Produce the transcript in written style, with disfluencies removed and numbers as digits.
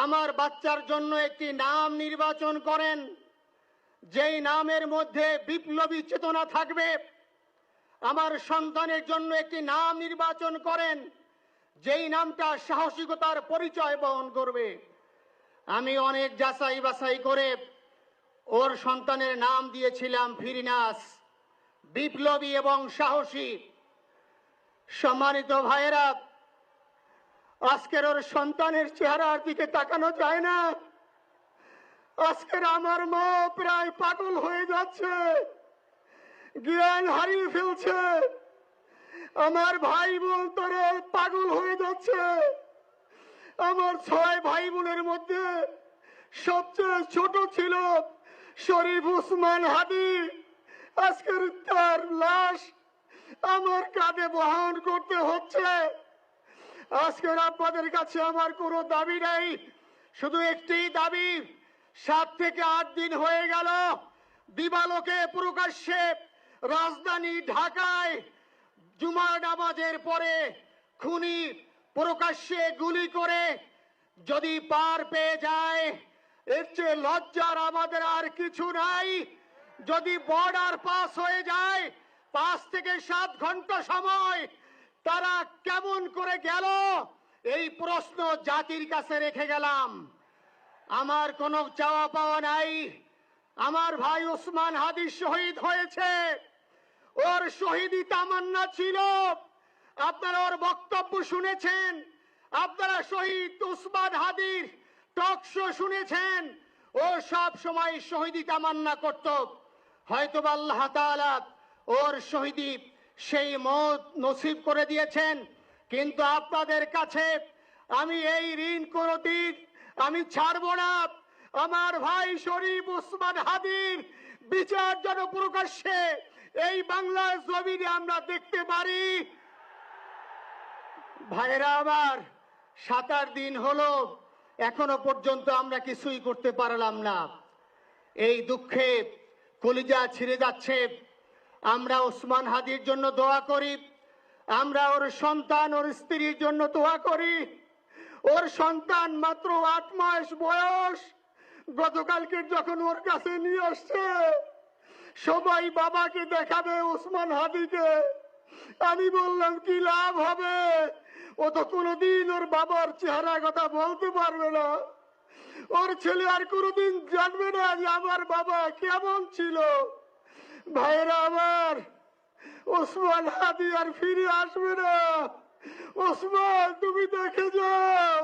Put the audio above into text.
আমার বাচ্চার জন্য একটি নাম নির্বাচন করেন, যেই নামের মধ্যে বিপ্লবী চেতনা থাকবে। আমার সন্তানের জন্য একটি নাম নির্বাচন করেন, যেই নামটা সাহসিকতার পরিচয় বহন করবে। আমি অনেক যাচাই বাছাই করে ওর সন্তানের নাম দিয়েছিলাম ফিরিনাস, বিপ্লবী এবং সাহসী। সম্মানিত ভাইয়েরা, আজকের ওর সন্তানের চেহারার দিকে তাকানো যায় না। আজকের আমার মা প্রায় পাগল হয়ে যাচ্ছে, জ্ঞান হারিয়ে ফেলছে। আমার ভাই বোন তারা পাগল হয়ে যাচ্ছে। আমার 6 ভাই বোনের মধ্যে সবচেয়ে ছোট ছিল শরীফ উসমান হাদি। আজকের তার লাশ আমার কাঁধে বহন করতে হচ্ছে। আজকের আপনাদের কাছে আমার কোনো দাবি নাই, শুধু একটি দাবি। 7 থেকে 8 দিন হয়ে গেল দিবালোকে প্রকাশ্যে রাজধানী ঢাকায় জুমার নামাজের পরে খুনি প্রকাশ্যে গুলি করে যদি পার পেয়ে যায়, এর চেয়ে লজ্জার আমাদের আর কিছু নাই। যদি বর্ডার পাস হয়ে যায়, 5 থেকে 7 ঘন্টা সময় তারা কেমন করে গেল, এই প্রশ্ন জাতির কাছে রেখে গেলাম। আমার কোনো চাওয়া পাওয়া নাই। আমার ভাই ওসমান হাদি শহীদ হয়েছে, ওর শহীদি তামান্না ছিল। আপনারা ওর বক্তব্য শুনেছেন, আপনারা শহীদ ওসমান হাদির টক শো শুনেছেন। ও সব সময় শহীদি তামান্না করত। হয়তো আল্লাহ তাআলা ওর শহীদি সেই মত নসিব করে দিয়েছেন। কিন্তু আপনাদের কাছে আমি এই ঋণ কোনদিন আমি ছাড়ব না। আমার ভাই শরীফ ওসমান হাদির বিচার যেন প্রকাশ্যে এই বাংলার জমিনে আমরা দেখতে পারি। ভাইরা আমার, 7-8 দিন হলো, এখনো পর্যন্ত আমরা কিছুই করতে পারলাম না। এই দুঃখে কলিজা ছিঁড়ে যাচ্ছে। আমরা ওসমান হাদির জন্য দোয়া করি, আমরা ওর সন্তান ওর স্ত্রীর জন্য দোয়া করি। ওর সন্তান মাত্র 8 মাস বয়স। গতকালকে যখন ওর কাছে নিয়ে আসছে, সবাই বাবাকে দেখাবে ওসমান হাদিকে। আমি বললাম কি লাভ হবে, ও তো কোনোদিন ওর বাবার চেহারা কথা বলতে পারবে না। ওর ছেলে আর কোনোদিন জানবে না যে আমার বাবা কেমন ছিল। ভাইরা আমার, ওসমান হাদি আর ফিরে আসবে না। ওসমান, তুমি দেখে যাও,